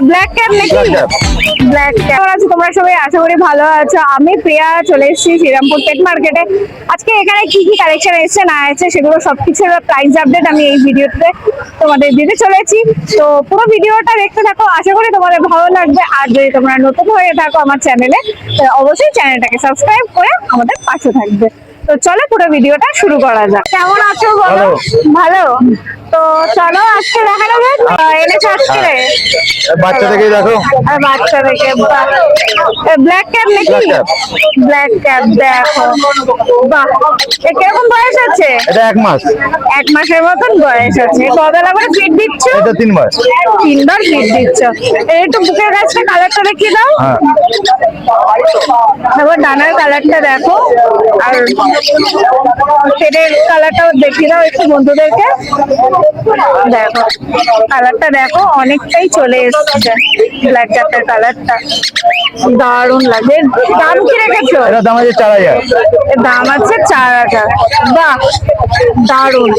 Black cap নাকি? Black cap. আছো তোমরা সবাই, আশা করি ভালো আছো। আমি প্রিয়া চলে এসেছি শ্রীরামপুর পেট মার্কেটে। আজকে এখানে কি কি কালেকশন এসেছে না এসেছে সেগুলো সবকিছুর প্রাইস আপডেট আমি এই ভিডিওতে তোমাদের দিতে চলেছি। তো পুরো ভিডিওটা দেখতে থাকো, আশা করি তোমাদের ভালো লাগবে। আর যদি তোমরা নতুন হয়ে থাকো আমার চ্যানেলে, অবশ্যই চ্যানেলটাকে সাবস্ক্রাইব করে আমাদের পাশে থাকবে। তো চলো পুরো ভিডিওটা শুরু করা যাক। কেমন আছো বলো? ভালো। তো চলো আজকে দেখানো যাক এনেছো আজকে বাচ্চা থেকে দেখো। আর বাচ্চা থেকে ব্ল্যাক ক্যাপ নাকি? ব্ল্যাক ক্যাপ দেখো, বাহ। এ কিরকম বয়স আছে? এটা 1 মাস। 1 মাসের মতন বয়স আছে। কবেলা করে ফিড দিচ্ছ? এটা 3 বার। 3 বার ফিড দিচ্ছ। একটু বুকের কাছটা কালারটা দেখিয়ে দাও। তারপর ডানার কালারটা দেখো, আর পেটের কালারটাও দেখিয়ে দাও একটু বন্ধুদেরকে। দেখো কালারটা দেখো, অনেকটাই চলে এসেছে ব্ল্যাক ক্যাপের কালারটা, দারুণ লাগে। দাম কি রেখেছো? এটা দাম আছে 4000। এর দাম আছে 4000। বাহ, দারুণ।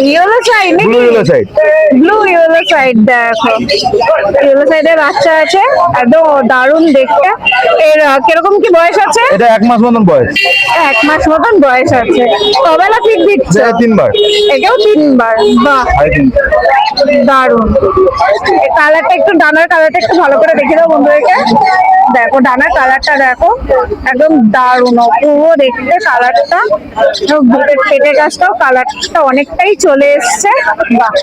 ইয়েলো সাইড নাকি? Blue yellow side. Blue yellow side দেখো, ইয়েলো সাইডের বাচ্চা আছে, একদম দারুণ দেখতে। এর কিরকম কি বয়স আছে? এটা 1 মাস মতন বয়স। 1 মাস মতন বয়স আছে। কবেলা ফিড দিচ্ছ? এটা 3 বার। এটাও 3 বার। বাহ, দারুণ। কালারটা একটু, ডানার কালারটা একটু ভালো করে দেখে দাও বন্ধুদেরকে। দেখো ডানার কালারটা দেখো, একদম দারুণ অপূর্ব দেখতে কালারটা। বুকের পেটের গাছটাও কালারটা অনেকটাই চলে এসছে। বাহ,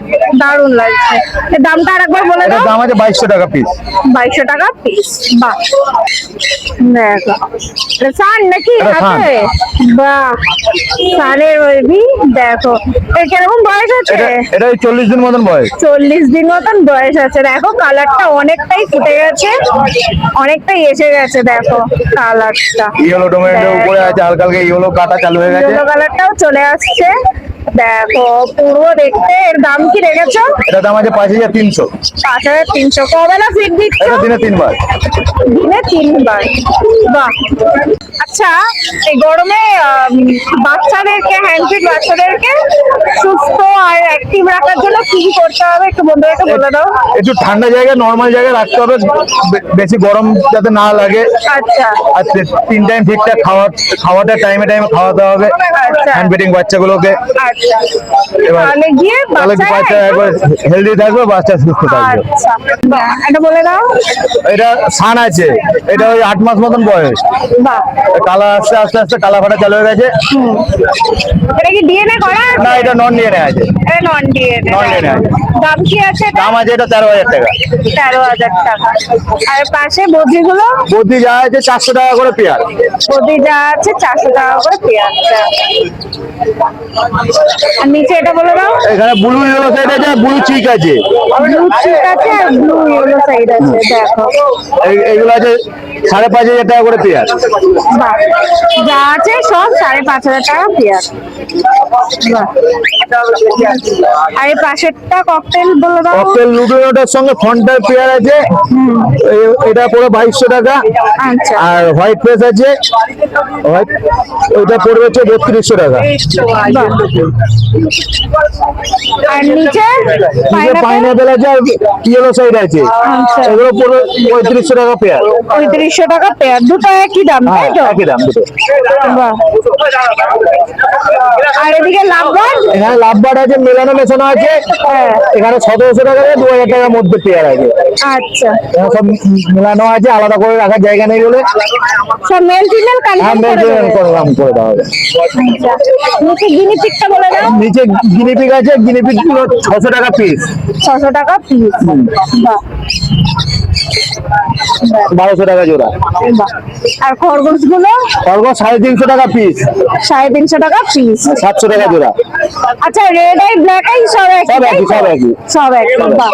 দারুণ লাগছে। এর দামটা আর একবার বলে এটা দাও। দাম আছে 2200 টাকা পিস। 2200 টাকা পিস। বাহ, দেখো সান নাকি এটা সান। হাতে? বাহ, সানের বেবি দেখো। এর কিরকম বয়স আছে? এটা 40 দিন মতন বয়স। 40 দিন মতন বয়স আছে। দেখো কালারটা অনেকটাই ফুটে গেছে, অনেকটাই এসে গেছে। দেখো কালারটা ইয়েলো টমেটো উপরে আছে, হালকা হালকা ইয়েলো কাটা চালু হয়ে গেছে। ইয়েলো কালারটাও চলে আসছে। দেখো পুরো দেখতে। এর দাম কি রেখেছো? এটা দাম আছে 5300। 5300। কবেলা ফিড দিচ্ছ? এটা দিনে 3 বার। দিনে 3 বার। বাহ। আচ্ছা, এই গরমে বাচ্চাদেরকে, হ্যান্ডফিড বাচ্চাদেরকে সুস্থ আর অ্যাক্টিভ রাখার জন্য কি কি করতে হবে একটু বন্ধুদেরকে বলে দাও। একটু ঠান্ডা জায়গায়, নরমাল জায়গায় রাখতে হবে, বেশি গরম যাতে না লাগে। আচ্ছা। আর 3 টাইম ঠিকঠাক খাওয়াটা টাইমে টাইমে খাওয়াতে হবে আচ্ছা। হ্যান্ড ফিডিং বাচ্চাগুলোকে। আচ্ছা, এবার তাহলে গিয়ে তাহলে বাচ্চা একবার হেলদি থাকবে, বাচ্চা সুস্থ থাকবে। আচ্ছা, বাহ, এটা বলে দাও। এটা সান আছে, এটা ওই 8 মাস মতন বয়স। বাহ, কালার আস্তে আস্তে আস্তে কালা ফাটা চালু হয়ে গেছে। এটা কি ডিএনএ করা আছে? না, এটা নন ডিএনএ আছে। এটা নন ডিএনএ। Non DNA আছে। দাম কি আছে এটা? দাম আছে এটা 13000 টাকা। 13000 টাকা। আর পাশে বদ্রিগুলো? বদ্রি যা আছে 400 টাকা করে পেয়ার। বদ্রি যা আছে 400 টাকা করে পেয়ারটা। আর নিচে এটা বলে দাও। এখানে ব্লু ইয়েলো সাইড আছে, ব্লু চিক আছে। ব্লু চিক আছে আর ব্লু ইয়েলো সাইড আছে। দেখো এইগুলো আছে 5500 টাকা করে পেয়ার। বাহ, যা আছে সব 5500 টাকা পেয়ার। বাহ। আর এই পাশেরটা ককটেল বলে দাও। ককটেল লুডোটার সঙ্গে ফন্টার পেয়ার আছে, এটা পড়ে 2200 টাকা। আচ্ছা। আর হোয়াইট ফেস আছে, ওইটা পড়বে হচ্ছে 3200 টাকা। বাহ। আর নিচে পাইনাপেল আছে আর ইয়েলো সাইড আছে, আচ্ছা। এগুলো পড়বে 3500 টাকা পেয়ার। 3500 টাকা পেয়ার। দুটো একই দাম তাই তো? একই দাম দুটো। বাহ। আর এদিকে লাভবান? এখানে লাভবার্ড আছে, মেলানো মেশানো আছে। এখানে 1700 টাকা থেকে 2000 টাকার মধ্যে পেয়ার আছে। আচ্ছা, এখানে সব মেলানো আছে, আলাদা করে রাখার জায়গা নেই বলে সব মেল ফিমেল কনফার্ম করে দেবে। করে দেওয়া হবে। আচ্ছা, নিচে গিনিপিগটা বলে দাও। নিচে গিনিপিগ আছে, গিনিপিগ গুলো 600 টাকা পিস। 600 টাকা পিস। বাহ, 1200 টাকা জোড়া। বাহ। আর খরগোশ গুলো? খরগোশ 350 টাকা পিস। 350 টাকা পিস। 700 টাকা জোড়া। আচ্ছা, রেড আই ব্ল্যাক আই সব একই? সব একই, সব একই। সব একই। বাহ।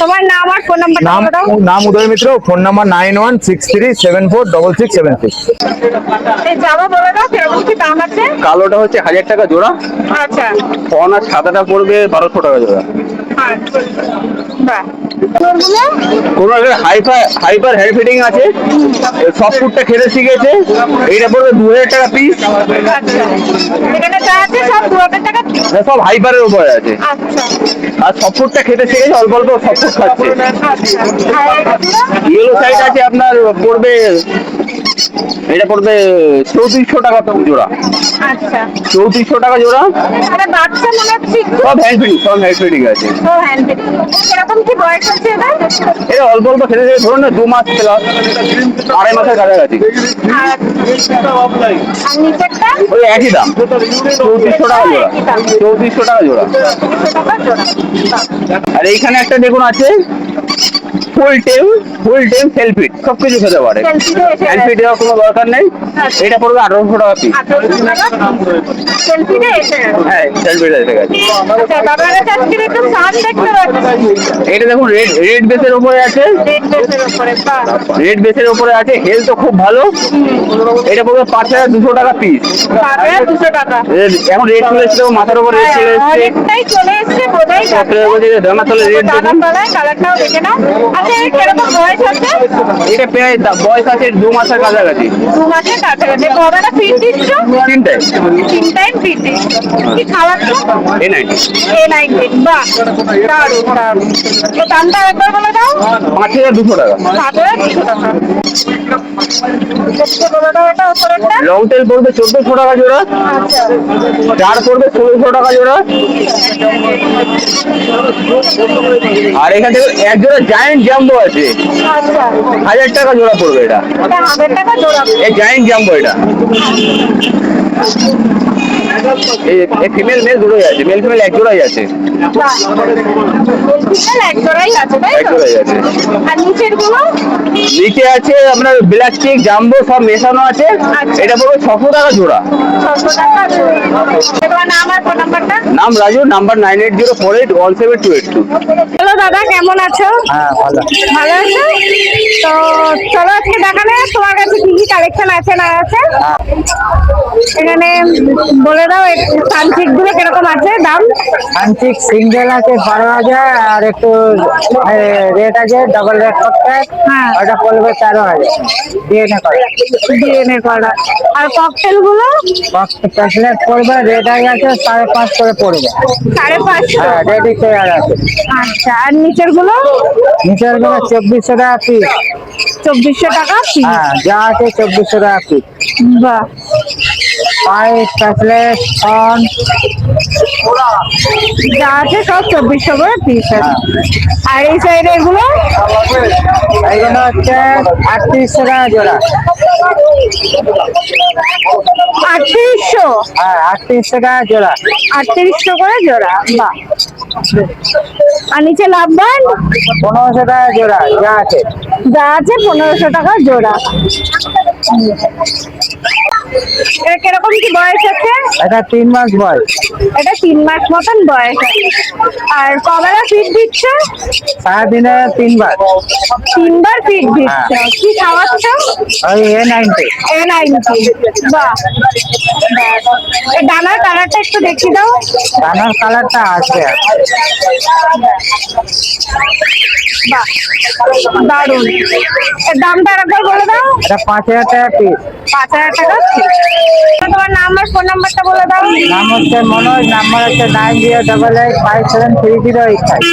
তোমার নাম আর ফোন নাম্বার নাম দাও। নাম উদয় মিত্র, ফোন নাম্বার 9163746666। এই জামা বলে দাও কিরকম কি দাম আছে? কালোটা হচ্ছে 1000 টাকা জোড়া, আচ্ছা। ফন আর সাদাটা পড়বে 1200 টাকা জোড়া। আচ্ছা, বাহ। কোনো একটা হাইপার হেড ফিটিং আছে, সব ফুডটা খেতে শিখেছে, এইটা পড়বে 2000 টাকা পিস। আচ্ছা, এখানে যা আছে সব 2000 টাকা পিস। সব হাইপারের উপরে আছে। আচ্ছা, আর সব ফুডটা খেতে শিখেছে, অল্প অল্প সব ফুড খাচ্ছে। আচ্ছা আর এগুলো? ইয়েলো সাইড আছে আপনার পড়বে, এটা পড়বে 3400 টাকা জোড়া। আচ্ছা 3400 টাকা জোড়া। এটা বাচ্চা মনে হচ্ছে একটু। সব হ্যান্ড ফিটিং আছে। ও হ্যান্ড কিরকম কি বয়স আছে এটা? এটা অল্প অল্প খেতে খেতে ধরুন না 2 মাস প্লাস, 2.5 মাসের কাছাকাছি। আর নিচেরটা? ওই একই দাম, 3400 টাকা জোড়া। 3400 টাকা জোড়া। 200 টাকা জোড়া। আর এইখানে একটা দেখুন আছে ফুল টেম সেলফিট, সবকিছু খেতে পারে। সেলফিটে এসে হ্যান্ড ফিট দেওয়ার কোনো দরকার নেই। এটা পড়বে 1800 টাকা পিস। 1800 টাকা সেলফিটে এসে গেছে। হ্যাঁ সেলফিট এসে গেছে। আচ্ছা দাদার কাছে আজকে একটু সান দেখতে পাচ্ছি। এটা দেখুন রেড বেসের উপরে আছে। রেড বেসের উপরে বাহ। রেড বেসের উপরে আছে, হেলথ তো খুব ভালো। এটা পড়বে 5200 টাকা পিস। 5200 টাকা। এখন রেড চলে এসছে, মাথার উপর রেড চলে এসছে। অনেকটাই চলে এসছে বোঝাই যাচ্ছে। দানা তলে রেড দাদা তলায় কালারটাও দেখে নাও। আচ্ছা এর কিরকম বয়স আছে? এটা প্রায় বয়স আছে 2 মাসের কাছাকাছি। 2 মাসের কাছাকাছি। কবেটা ফিট দিচ্ছ? 3 টাইম। 3 টাইম ফিট দিচ্ছ। কি খাওয়াচ্ছ? A90। A19 বাহ দারুণ দারুণ। তো দামটা একবার বলে দাও। 5200 টাকা। 5200 টাকা। দেখতে বলে দাও এটা উপরেরটা। লং টেল পড়বে 1400 টাকা জোড়া। আচ্ছা চার পড়বে 1600 টাকা জোড়া। আর এখান থেকে এক জোড়া জায়ান্ট জাম্বো আছে, আচ্ছা 1000 টাকা জোড়া পড়বে এটা। এটা 1000 টাকা জোড়া। এই জায়ান্ট জাম্বো এটা। এই ফিমেল মেল দুটোই আছে, মেল ফিমেল এক জোড়াই আছে। বাহ। বিশাল এক জোড়াই আছে তাই এক তো? জোড়াই আছে। আর নিচের গুলো? নিচে আছে আপনার ব্ল্যাক চিক জাম্বো সব মেশানো আছে। আচ্ছা। এটা পড়বে 600 টাকা জোড়া। 600 টাকা জোড়া। তোমার নাম আর ফোন নাম্বারটা? নাম রাজু, নাম্বার 9804817282। হ্যালো দাদা কেমন আছো? হ্যাঁ ভালো। ভালো আছো? তো চলো আজকে দেখালে তোমার কাছে কি কি কালেকশন আছে না আছে। এখানে বলে দাও সানচিক গুলো কিরকম আছে দাম? আংটিক সিঙ্গেল আছে 12,000, আর একটু রেট আছে ডবল রেট করতে, হ্যাঁ। ওটা পড়বে 13,000 ডিএনএ করে। ডিএনএ করা। আর ককটেল গুলো? প্যাসলেট পড়বে, রেট আছে 5.5 করে পড়বে। 550। হ্যাঁ রেডি চেয়ার আছে। আচ্ছা আর নিচের গুলো? নিচের গুলো 2400 টাকা পিস। 2400 টাকা পিস। হ্যাঁ যা আছে 2400 টাকা পিস। বাহ পাইপ প্যাসলেট ফন যা আছে সব 2400 করে পিস আছে। আর এই সাইডে এগুলো? এগুলো হচ্ছে 3800 টাকা জোড়া। 3800? হ্যাঁ 3800 টাকা জোড়া। 3800 করে জোড়া বাহ। আর নিচে লাভবান? 1500 টাকা জোড়া যা আছে। যা আছে 1500 টাকা জোড়া। এটা কিরকম কি বয়স আছে? এটা 3 মাস বয়স। এটা 3 মাস মতন বয়স আছে। আর কবেলা ফিট দিচ্ছ? সারাদিনে 3 বার। 3 বার ফিট দিচ্ছ। কি খাওয়াচ্ছ? ওই A90। A90 বাহ। এই ডানার কালারটা একটু দেখিয়ে দাও। ডানার কালারটা আছে। বাহ দারুন। এর দামটা আরেকবার বলে দাও। এটা 5000 টাকা পিস। 5000 টাকা piece। তোমার নাম আর ফোন নাম্বারটা বলে দাও। নাম হচ্ছে মনোজ, নাম্বার হচ্ছে 9088573085।